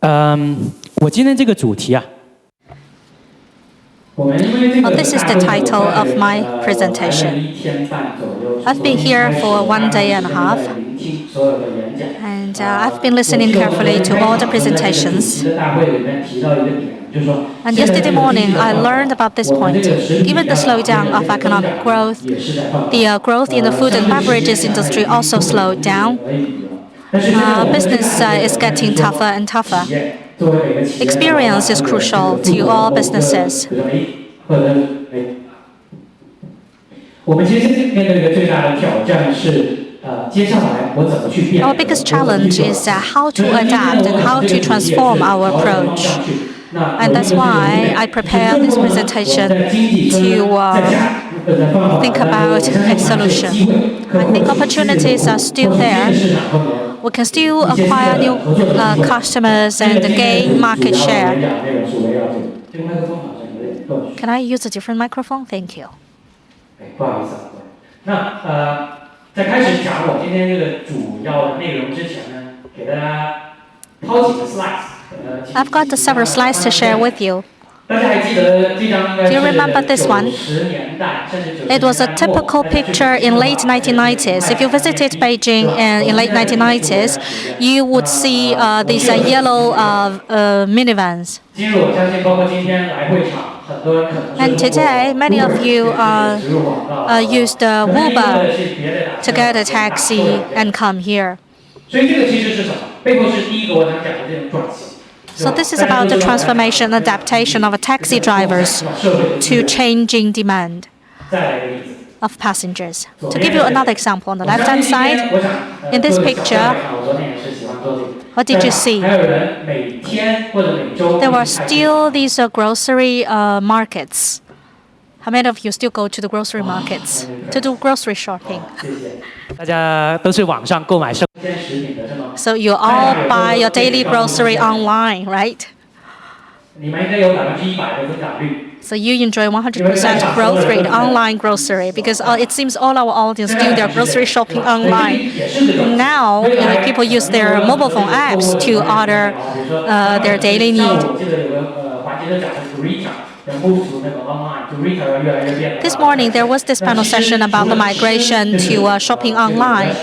我今天这个主题啊。Well, this is the title of my presentation. I've been here for 1 day and a half, and I've been listening carefully to all the presentations. And yesterday morning, I learned about this point. Given the slowdown of economic growth, the growth in the food and beverages industry also slowed down. Business is getting tougher and tougher. Experience is crucial to all businesses. Our biggest challenge is how to adapt and how to transform our approach. And that's why I prepared this presentation to think about a solution. I think opportunities are still there. We can still acquire new customers and gain market share. Can I use a different microphone? Thank you. 不好意思啊，那在开始讲我今天这个主要的内容之前呢，给大家抛几个 slides。 I've got several slides to share with you. 大家还记得这张应该是 Do you remember this one? 90年代甚至90 It was a typical picture in late 1990s. If you visited Beijing in late 1990s, you would see these yellow minivans. 今日我相信包括今天来会场。 And today, many of you used Uber to get a taxi and come here. So this is about the transformation and adaptation of taxi drivers to changing demand of passengers. To give you another example, on the left-hand side, in this picture, what did you see? There were still these grocery markets. How many of you still go to the grocery markets to do grocery shopping? 大家都是网上购买生鲜食品的是吗？ So you all buy your daily grocery online, right? 你们应该有100%的增长率。 So you enjoy 100% growth rate online grocery because it seems all our audience do their grocery shopping online. Now people use their mobile phone apps to order their daily need. This morning there was this panel session about the migration to shopping online.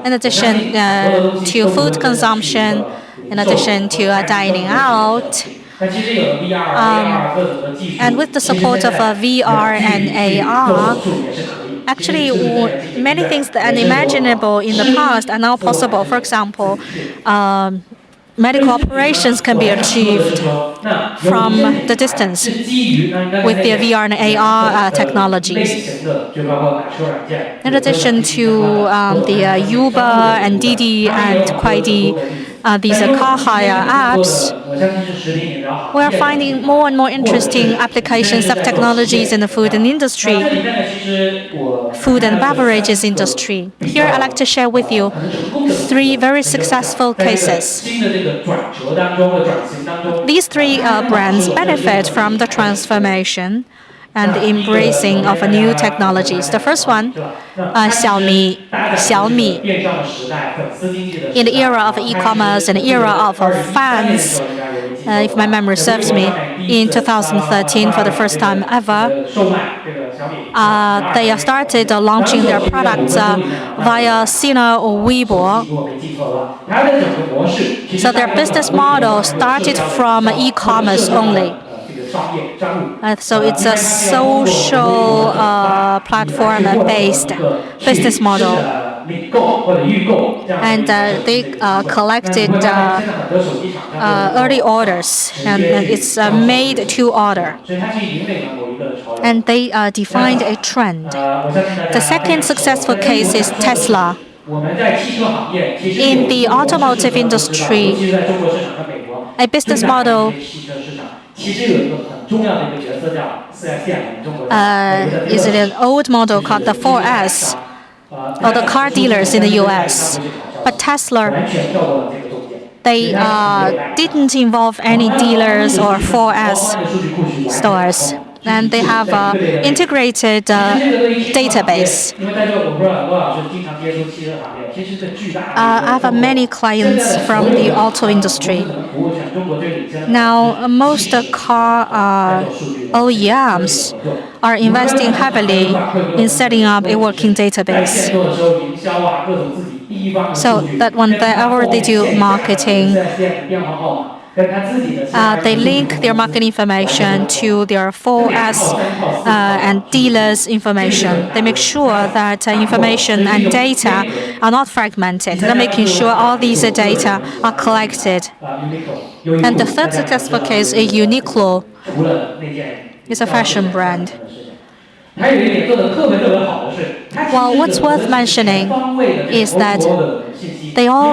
In addition to food consumption, in addition to dining out. And with the support of VR and AR, actually many things that are unimaginable in the past are now possible. For example, medical operations can be achieved from the distance with the VR and AR technologies. In addition to the Uber and Didi and Kuaidi, these car hire apps, we are finding more and more interesting applications of technologies in the food and industry, food and beverages industry. Here I'd like to share with you 3 very successful cases. These 3 brands benefit from the transformation and the embracing of new technologies. The first one, Xiaomi. In the era of e-commerce and the era of fans, if my memory serves me, in 2013, for the first time ever, they started launching their products via Sina or Weibo. So their business model started from e-commerce only. So it's a social platform-based business model. And they collected early orders, and it's made to order. And they defined a trend. The second successful case is Tesla. In the automotive industry, a business model is an old model called the 4S, or the car dealers in the US. But Tesla, they didn't involve any dealers or 4S stores. and they have an integrated database. I have many clients from the auto industry. Now, most car OEMs are investing heavily in setting up a working database. So that whenever they do marketing, they link their marketing information to their 4S and dealers' information. They make sure that information and data are not fragmented. They're making sure all these data are collected. And the third successful case is Uniqlo. It's a fashion brand. Well, what's worth mentioning is that they all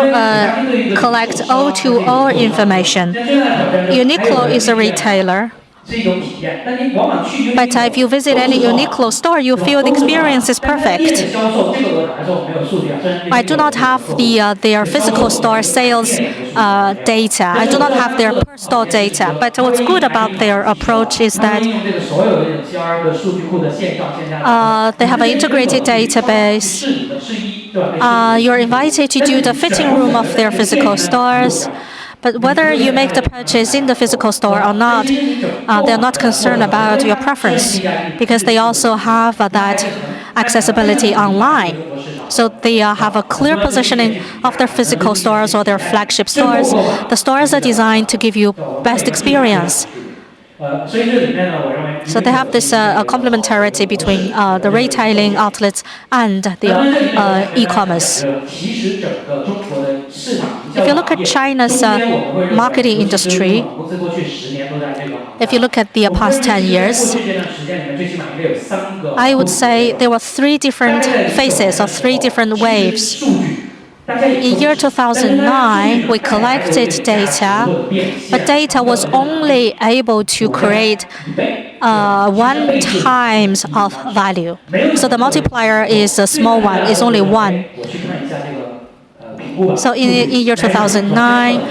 collect O2O information. Uniqlo is a retailer. But if you visit any Uniqlo store, you feel the experience is perfect. I do not have their physical store sales data. I do not have their per store data. But what's good about their approach is that they have an integrated database. You're invited to do the fitting room of their physical stores. But whether you make the purchase in the physical store or not, they're not concerned about your preference because they also have that accessibility online. So they have a clear positioning of their physical stores or their flagship stores. The stores are designed to give you best experience. So they have this complementarity between the retailing outlets and the e-commerce. If you look at China's marketing industry, if you look at the past 10 years, I would say there were 3 different phases or 3 different waves. In year 2009, we collected data, but data was only able to create 1 times of value. So the multiplier is a small one, it's only 1. So in year 2009,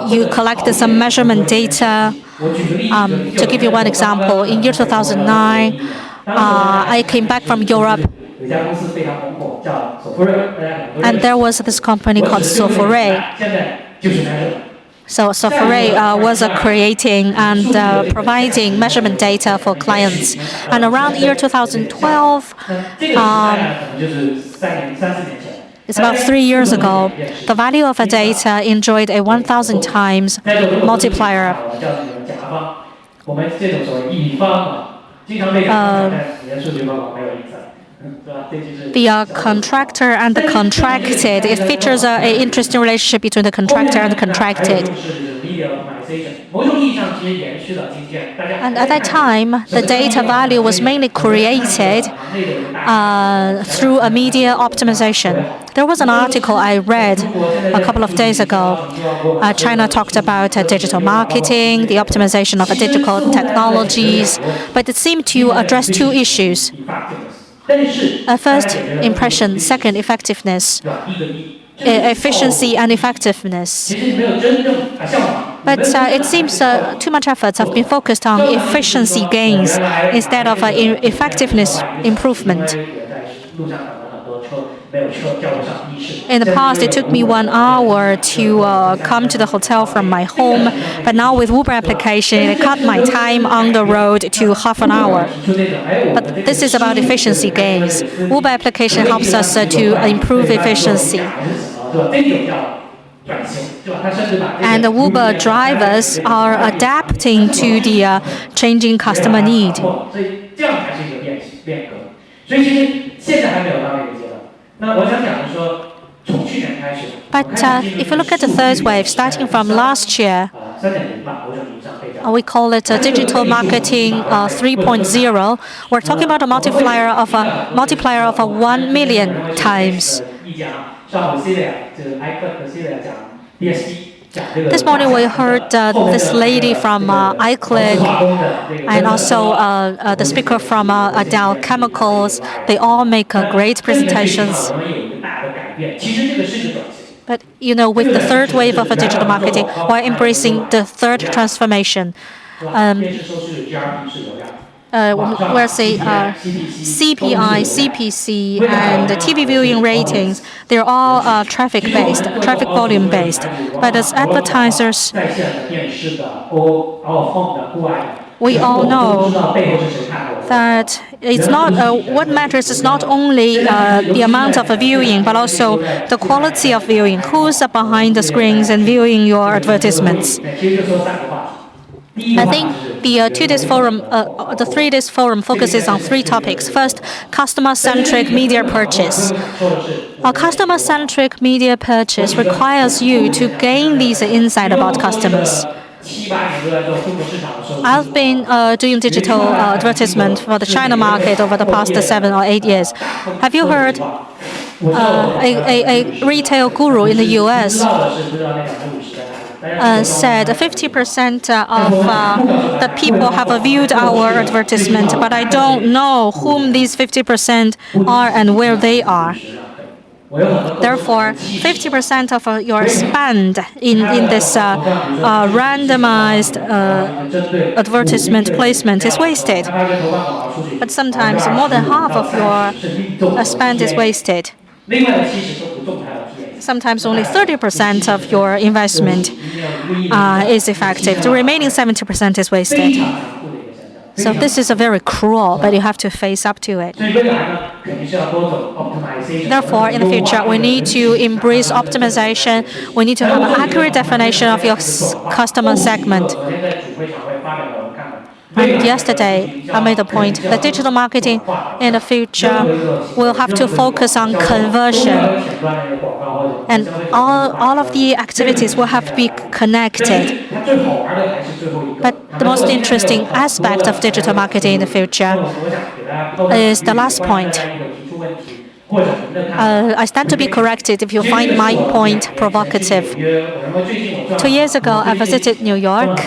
you collected some measurement data. To give you one example, in year 2009, I came back from Europe, and there was this company called Software. So Software was creating and providing measurement data for clients. And around year 2012, it's about 3 years ago, the value of a data enjoyed a 1,000 times multiplier. The contractor and the contracted, it features an interesting relationship between the contractor and the contracted. And at that time, the data value was mainly created through a media optimization. There was an article I read a couple of days ago. China talked about digital marketing, the optimization of digital technologies, but it seemed to address 2 issues. First, impression. Second, effectiveness. Efficiency and effectiveness. But it seems too much efforts have been focused on efficiency gains instead of effectiveness improvement. In the past, it took me 1 hour to come to the hotel from my home, but now with Uber application, it cut my time on the road to half an hour. But this is about efficiency gains. Uber application helps us to improve efficiency. And the Uber drivers are adapting to the changing customer need. But if you look at the third wave, starting from last year, we call it digital marketing 3.0. We're talking about a multiplier of 1 million times. This morning we heard this lady from iClick and also the speaker from Dow Chemicals. They all make great presentations. But with the third wave of digital marketing, we're embracing the third transformation. we'll say CPI, CPC, and the TV viewing ratings, they're all traffic-based, traffic volume-based. But as advertisers, we all know that it's not what matters is not only the amount of viewing, but also the quality of viewing. Who's behind the screens and viewing your advertisements? I think the 2 days forum, the 3 days forum focuses on 3 topics. First, customer-centric media purchase. A customer-centric media purchase requires you to gain these insights about customers. I've been doing digital advertisement for the China market over the past 7 or 8 years. Have you heard a retail guru in the U.S. Said 50% of the people have viewed our advertisement, but I don't know whom these 50% are and where they are. Therefore, 50% of your spend in this randomized advertisement placement is wasted. But sometimes more than half of your spend is wasted. Sometimes only 30% of your investment is effective. The remaining 70% is wasted. So this is a very cruel, but you have to face up to it. Therefore, in the future, we need to embrace optimization. We need to have an accurate definition of your customer segment. And yesterday, I made a point that digital marketing in the future will have to focus on conversion. And all of the activities will have to be connected. But the most interesting aspect of digital marketing in the future is the last point. I stand to be corrected if you find my point provocative. 2 years ago, I visited New York.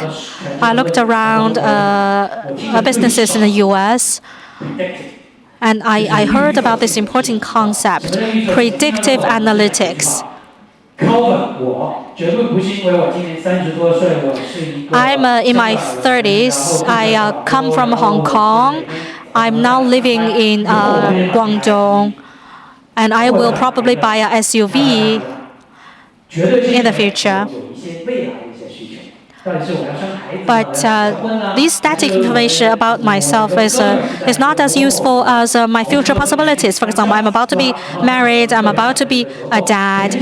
I looked around businesses in the U.S. and I heard about this important concept, predictive analytics. I'm in my 30s. I come from Hong Kong. I'm now living in Guangdong. And I will probably buy an SUV in the future. But this static information about myself is not as useful as my future possibilities. For example, I'm about to be married. I'm about to be a dad.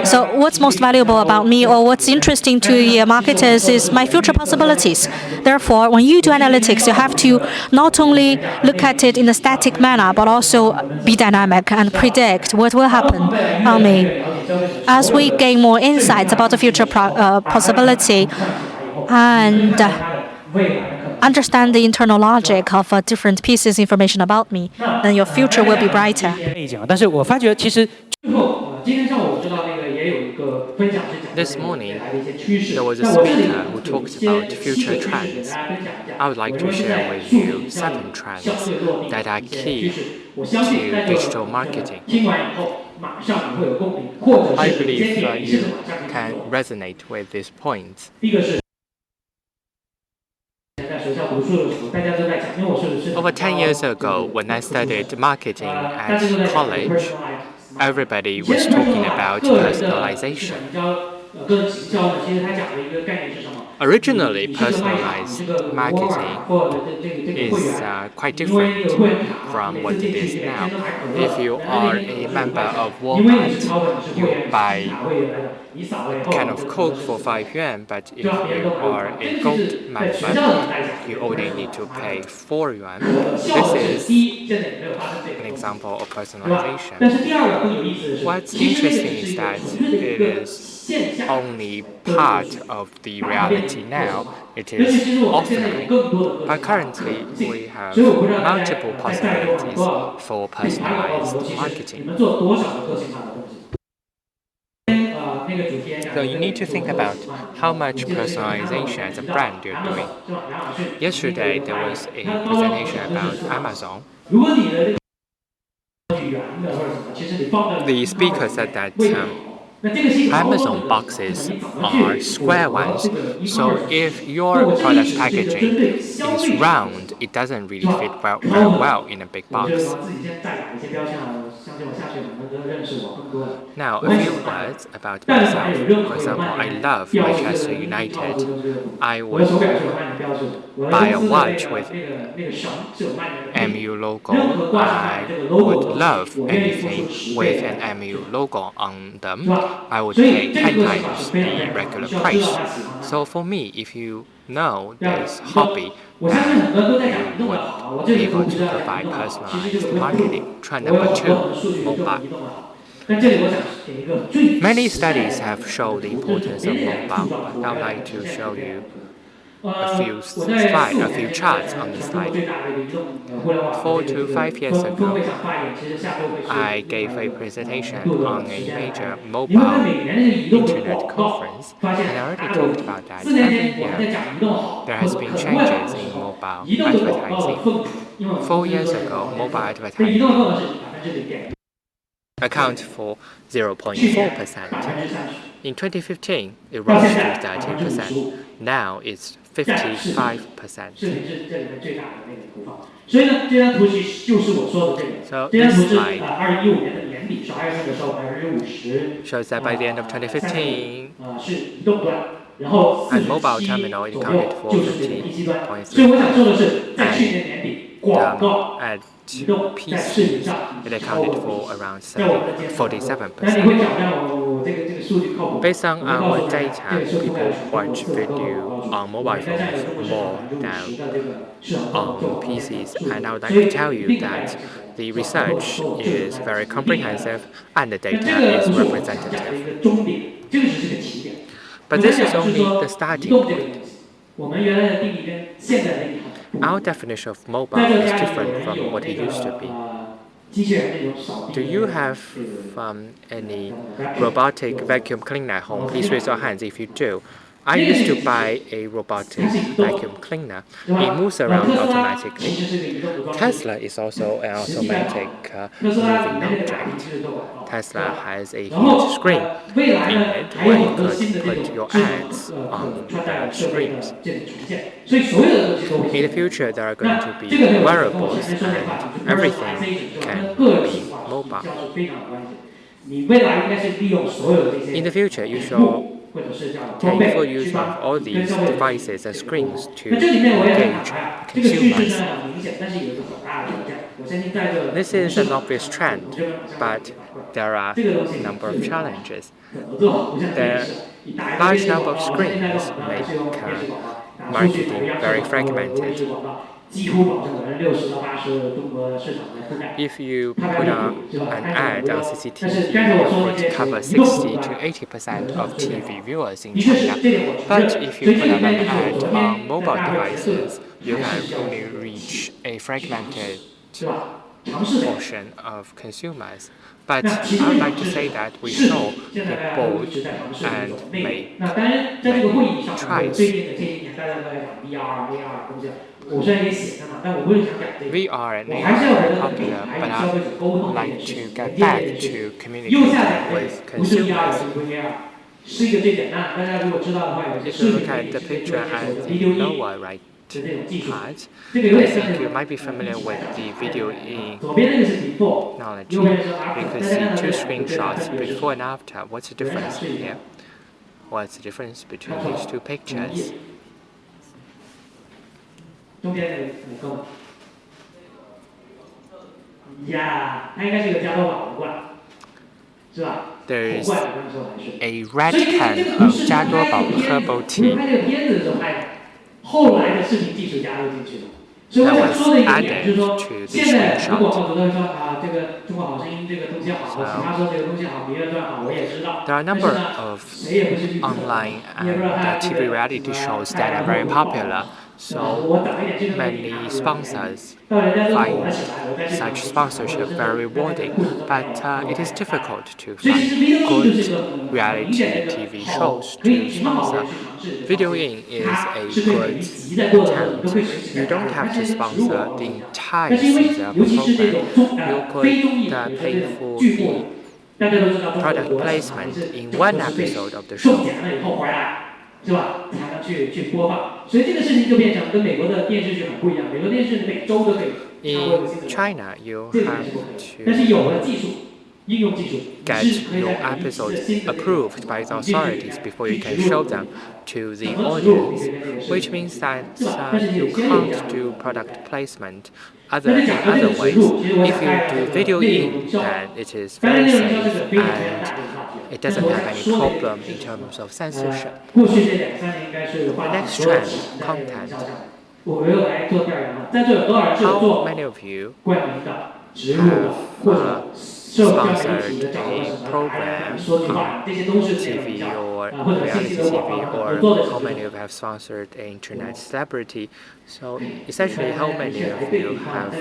So what's most valuable about me or what's interesting to the marketers is my future possibilities. Therefore, when you do analytics, you have to not only look at it in a static manner, but also be dynamic and predict what will happen on me. As we gain more insights about the future possibility and understand the internal logic of different pieces of information about me, then your future will be brighter. This morning, there was a speaker who talked about future trends. I would like to share with you 7 trends that are key to digital marketing. I believe you can resonate with these points. Over 10 years ago, when I studied marketing at college, everybody was talking about personalization. Originally, personalized marketing is quite different from what it is now. If you are a member of Walmart, you buy a can of Coke for 5 yuan, but if you are a gold member, you only need to pay 4 yuan. This is an example of personalization. What's interesting is that it is only part of the reality now. It is offering. But currently, we have multiple possibilities for personalized marketing. So you need to think about how much personalization as a brand you're doing. Yesterday, there was a presentation about Amazon. The speaker said that Amazon boxes are square ones, so if your product packaging is round, it doesn't really fit very well in a big box. Now, a few words about myself. For example, I love Manchester United. I would buy a watch with MU logo. I would love anything with an MU logo on them. I would pay 10 times the regular price. So for me, if you know this hobby, then you would be able to provide personalized marketing. Trend number 2, mobile. Many studies have shown the importance of mobile, but I would like to show you a few charts on the slide. 4 to 5 years ago, I gave a presentation on a major mobile internet conference, and I already talked about that. Every year, there has been changes in mobile advertising. 4 years ago, mobile advertising account for 0.4%. In 2015, it rose to 30%. Now it's 55%. So this slide shows that by the end of 2015, and mobile terminal it accounted for 50.3%, and at PCs it accounted for around 47%. Based on our data, people watch video on mobile phones more than on PCs, and I would like to tell you that the research is very comprehensive and the data is representative. But this is only the starting point. Our definition of mobile is different from what it used to be. Do you have any robotic vacuum cleaner at home? Please raise your hands if you do. I used to buy a robotic vacuum cleaner. It moves around automatically. Tesla is also an automatic moving object. Tesla has a huge screen in it where you could put your ads on the screens. In the future, there are going to be wearables and everything can be mobile. In the future, you should take full use of all these devices and screens to engage consumers. This is an obvious trend, but there are a number of challenges. The large number of screens make marketing very fragmented. If you put an ad on CCTV, it would cover 60 to 80% of TV viewers in China. But if you put an ad on mobile devices, you can only reach a fragmented portion of consumers. But I would like to say that we should be bold and make many tries. VR and AR are popular, but I would like to get back to communicating with consumers. If you look at the picture at the lower right part, I think you might be familiar with the video in technology. You could see two screenshots before and after. What's the difference here? What's the difference between these two pictures? There is a red can of 加多宝 herbal tea that was added to the screenshot. There are a number of online and TV reality shows that are very popular, so many sponsors find such sponsorship very rewarding, but it is difficult to find good reality TV shows to sponsor. Videoing is a good attempt. You don't have to sponsor the entire season of the program. You could pay for the product placement in one episode of the show. 是吧？才能去播放，所以这个事情就变成跟美国的电视剧很不一样。美国电视每周都可以插播一个新的。In China, you 这个是 have 不可以。但是有了技术，应用技术， get your episodes approved by the authorities before you can show them to the audience, which means that you can't do product placement in other ways. If you do video in, then it is very safe and it doesn't have any problem in terms of censorship. 过去这2、3年应该是 Next trend, content. 我没有来做调研了，在座有多少人是做 How many of you 冠名的、植入的，或者 sponsored a program on TV or reality TV, or how many of you have sponsored an internet celebrity? So essentially, how many of you have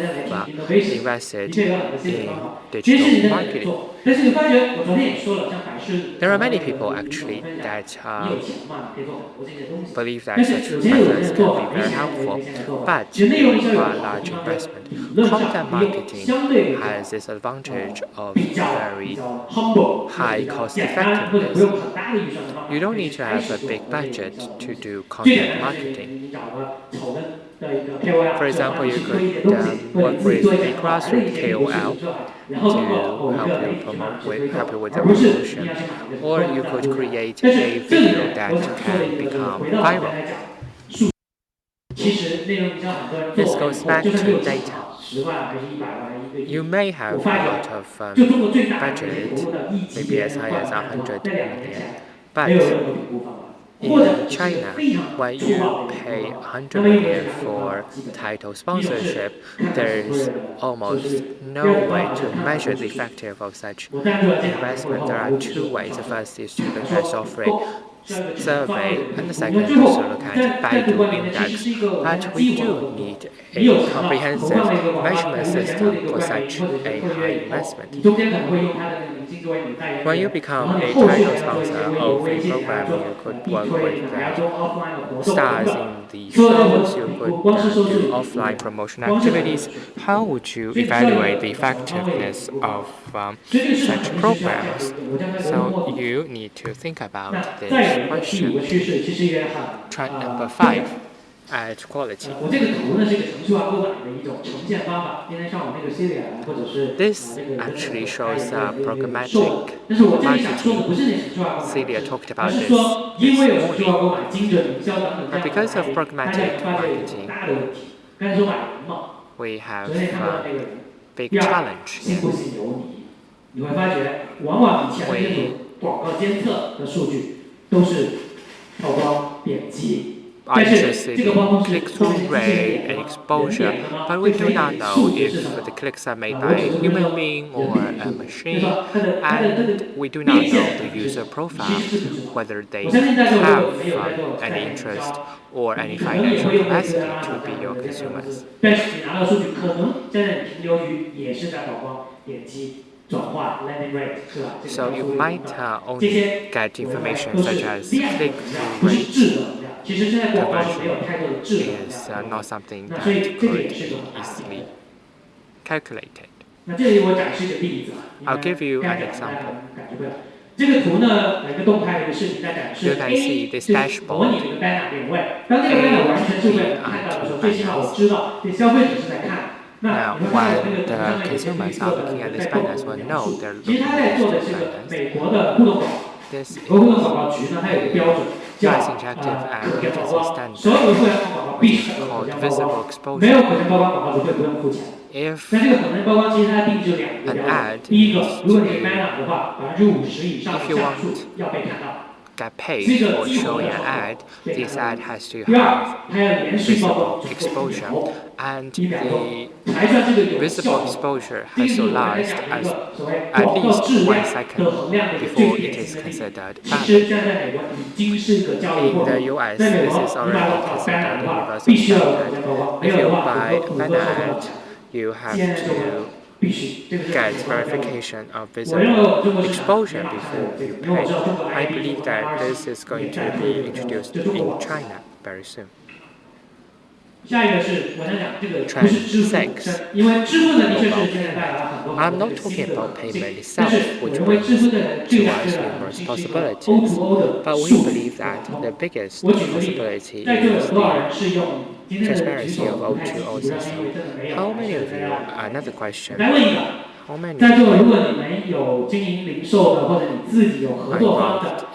invested in digital marketing? There are many people actually that believe that such methods can be very helpful, but require large investment. Content marketing has this advantage of very high cost effectiveness. You don't need to have a big budget to do content marketing. For example, you could work with a grassroots KOL to help you with the promotion, or you could create a video that can become viral. This goes back to data. You may have a lot of budget, maybe as high as 100 million, but in China, when you pay 100 million for title sponsorship, there's almost no way to measure the effectiveness of such investment. There are 2 ways. The first is to look at offering survey, and the second is to look at Baidu index. But we do need a comprehensive measurement system for such a high investment. When you become a title sponsor of a program, you could work with stars in the shows, you could do offline promotion activities. How would you evaluate the effectiveness of such programs? So you need to think about this question. Trend number 5, add quality. This actually shows programmatic marketing. Celia talked about this morning. But because of programmatic marketing, we have a big challenge here. Are interested in click-through rate and exposure, but we do not know if the clicks are made by a human being or a machine, and we do not know the user profile, whether they have any interest or any financial capacity to be your consumers. So you might only get information such as click-through rate. Conversion is not something that could be easily calculated. I'll give you an example. You can see this dashboard. Now, when the consumers are looking at these banners, will know they're looking at these banners. This is US Interactive Ad Agency standard, which is called visible exposure. If an ad if you want get paid for showing an ad, this ad has to have visible exposure, and the visible exposure has to last as at least 1 second before it is considered banned. In the US, this is already considered a universal standard. If you buy an ad, you have to get verification of visible exposure before you pay. I believe that this is going to be introduced in China very soon. Trend 6, mobile payment. I'm not talking about payment itself, which brings to us numerous possibilities, but we believe that the biggest possibility is the transparency of O2O system. How many of you, another question, how many of you are involved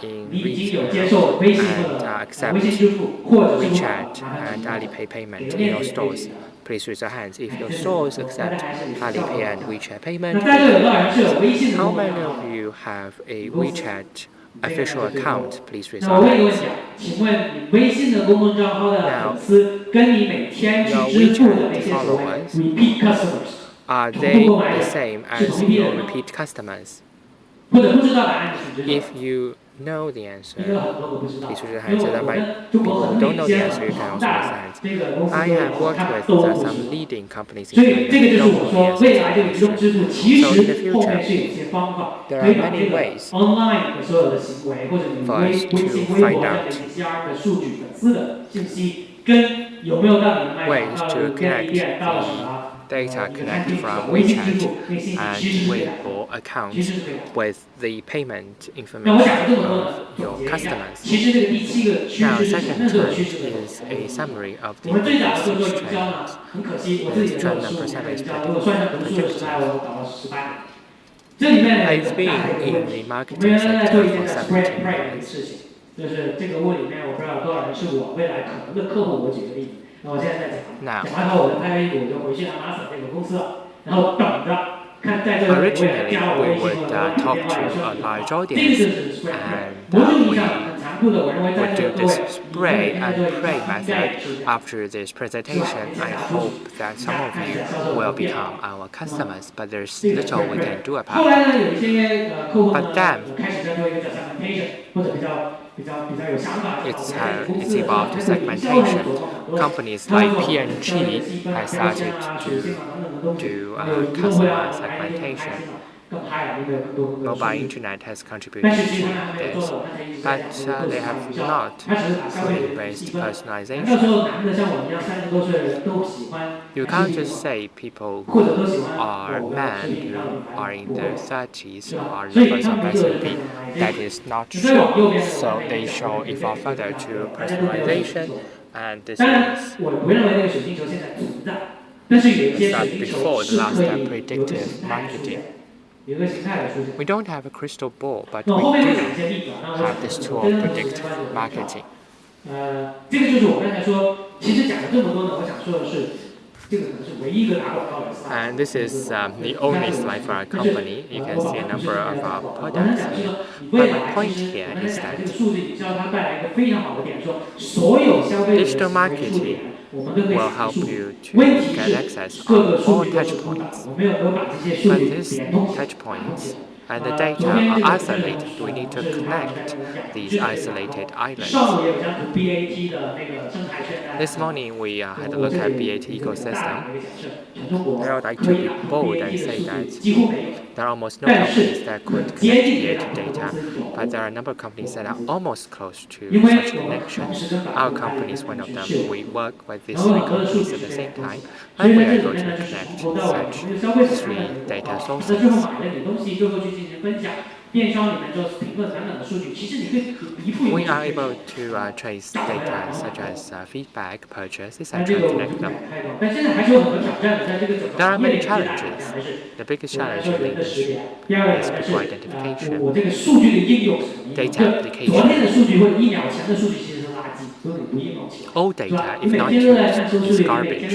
in retail and accept WeChat and Alipay payment in your stores? Please raise your hands if your stores accept Alipay and WeChat payment. How many of you have a WeChat official account? Please raise your hands. Now, your WeChat followers, are they the same as your repeat customers? If you know the answer, please raise your hands. So that by people who don't know the answer, you can also raise your hands. I have worked with some leading companies in China who don't know the answer to the question. So in the future, there are many ways for us to find out ways to connect the data connect from WeChat and Weibo accounts with the payment information of your customers. Now, second trend is a summary of the previous 6 trends. Trend number 7 is predictive. I've been in the marketing sector for 17 years. Now, originally we would talk to a large audience and we would do this spray and pray method. After this presentation, I hope that some of you will become our customers, but there's little we can do about it. But then, it's evolved to segmentation. Companies like P&G have started to do customer segmentation. Mobile internet has contributed to this, but they have not fully embraced personalization. You can't just say people who are men who are in their 30s are members of S&P. That is not true. So they shall evolve further to personalization, and this is that before the last predictive marketing. We don't have a crystal ball, but we do have this tool of predictive marketing. And this is the only slide for our company. You can see a number of our products here. But my point here is that digital marketing will help you to get access on all touch points. But these touch points and the data are isolated. We need to connect these isolated islands. This morning we had a look at BAT ecosystem. I would like to be bold and say that there are almost no companies that could connect BAT data, but there are a number of companies that are almost close to such connection. Our company is one of them. We work with these 3 companies at the same time, and we are able to connect such 3 data sources. We are able to trace data such as feedback, purchase, etc. and connect them. There are many challenges. The biggest challenge in the industry is people identification, data application. All data, if not used, is garbage.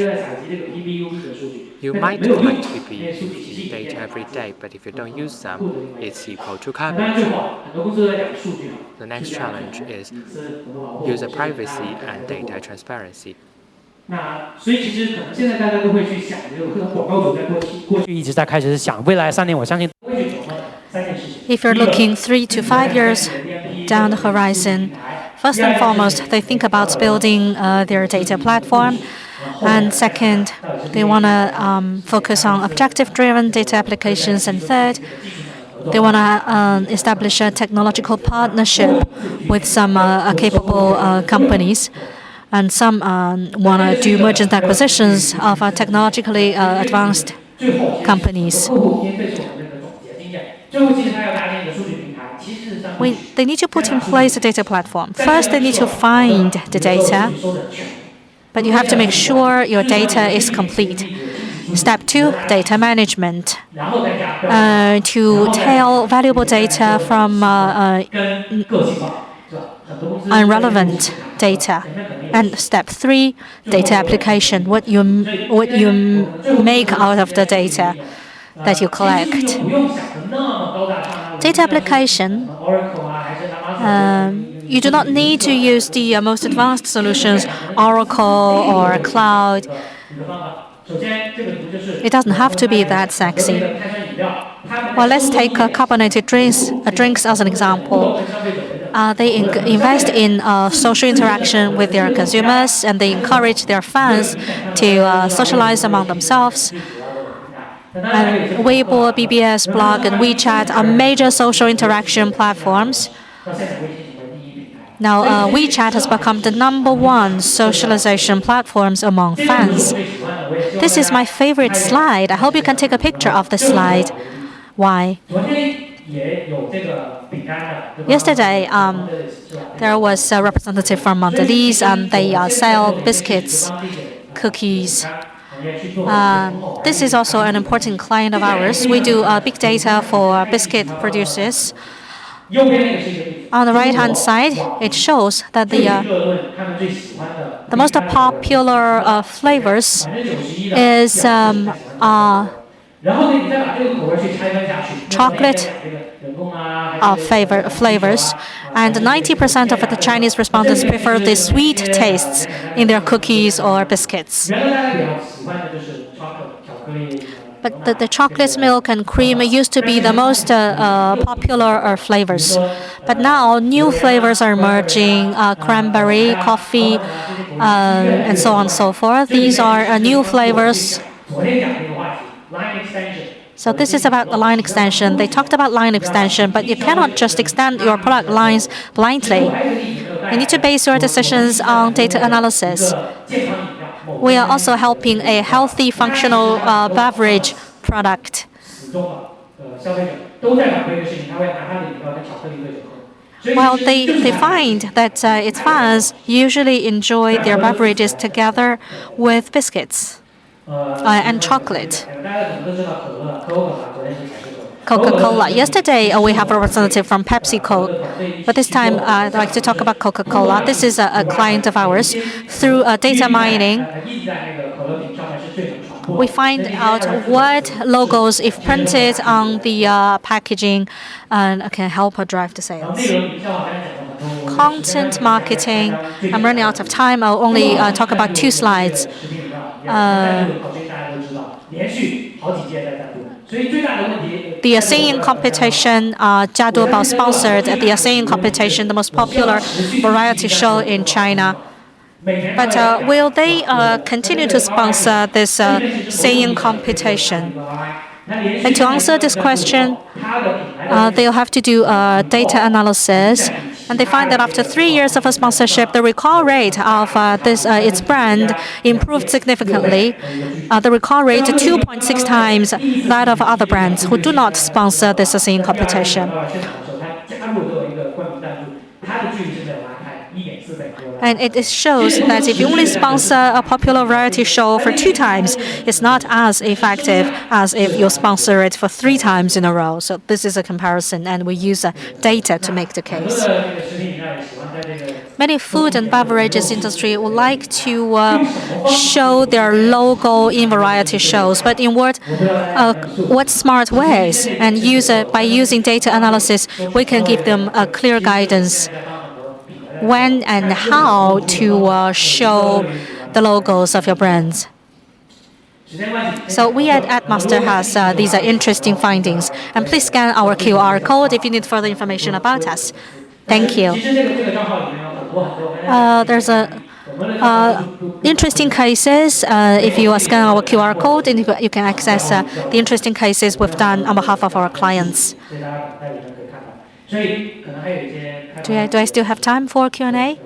You might collect PPE data every day, but if you don't use them, it's equal to garbage. The next challenge is user privacy and data transparency. If you're looking 3 to 5 years down the horizon, first and foremost, they think about building their data platform. And second, they want to focus on objective-driven data applications. And third, they want to establish a technological partnership with some capable companies. and some want to do mergers and acquisitions of technologically advanced companies. They need to put in place a data platform. First, they need to find the data, but you have to make sure your data is complete. Step 2, data management. To tell valuable data from irrelevant data. And step 3, data application. What you make out of the data that you collect. Data application. You do not need to use the most advanced solutions, Oracle or cloud. It doesn't have to be that sexy. Well, let's take carbonated drinks as an example. They invest in social interaction with their consumers, and they encourage their fans to socialize among themselves. And Weibo, BBS, Blog, and WeChat are major social interaction platforms. Now, WeChat has become the #1 socialization platforms among fans. This is my favorite slide. I hope you can take a picture of the slide. Why? Yesterday, there was a representative from Mondelez, and they sell biscuits, cookies. This is also an important client of ours. We do big data for biscuit producers. On the right-hand side, it shows that the most popular flavors is chocolate flavors, and 90% of the Chinese respondents prefer the sweet tastes in their cookies or biscuits. But the chocolate, milk, and cream used to be the most popular flavors. But now new flavors are emerging, cranberry, coffee, and so on and so forth. These are new flavors. So this is about the line extension. They talked about line extension, but you cannot just extend your product lines blindly. You need to base your decisions on data analysis. We are also helping a healthy, functional beverage product. Well, they find that its fans usually enjoy their beverages together with biscuits and chocolate. Coca-Cola. Yesterday, we have a representative from PepsiCo, but this time I'd like to talk about Coca-Cola. This is a client of ours. Through data mining, we find out what logos, if printed on the packaging, can help drive the sales. Content marketing. I'm running out of time. I'll only talk about 2 slides. The singing competition, Jia Duobao sponsored the singing competition, the most popular variety show in China. But will they continue to sponsor this singing competition? And to answer this question, they'll have to do data analysis. And they find that after 3 years of a sponsorship, the recall rate of its brand improved significantly. The recall rate 2.6 times that of other brands who do not sponsor this singing competition. And it shows that if you only sponsor a popular variety show for 2 times, it's not as effective as if you sponsor it for 3 times in a row. So this is a comparison, and we use data to make the case. Many food and beverages industry would like to show their logo in variety shows, but in what smart ways? And by using data analysis, we can give them a clear guidance when and how to show the logos of your brands. So we at AdMaster has these interesting findings. And please scan our QR code if you need further information about us. Thank you. There's interesting cases. If you scan our QR code, and you can access the interesting cases we've done on behalf of our clients. Do I still have time for Q&A?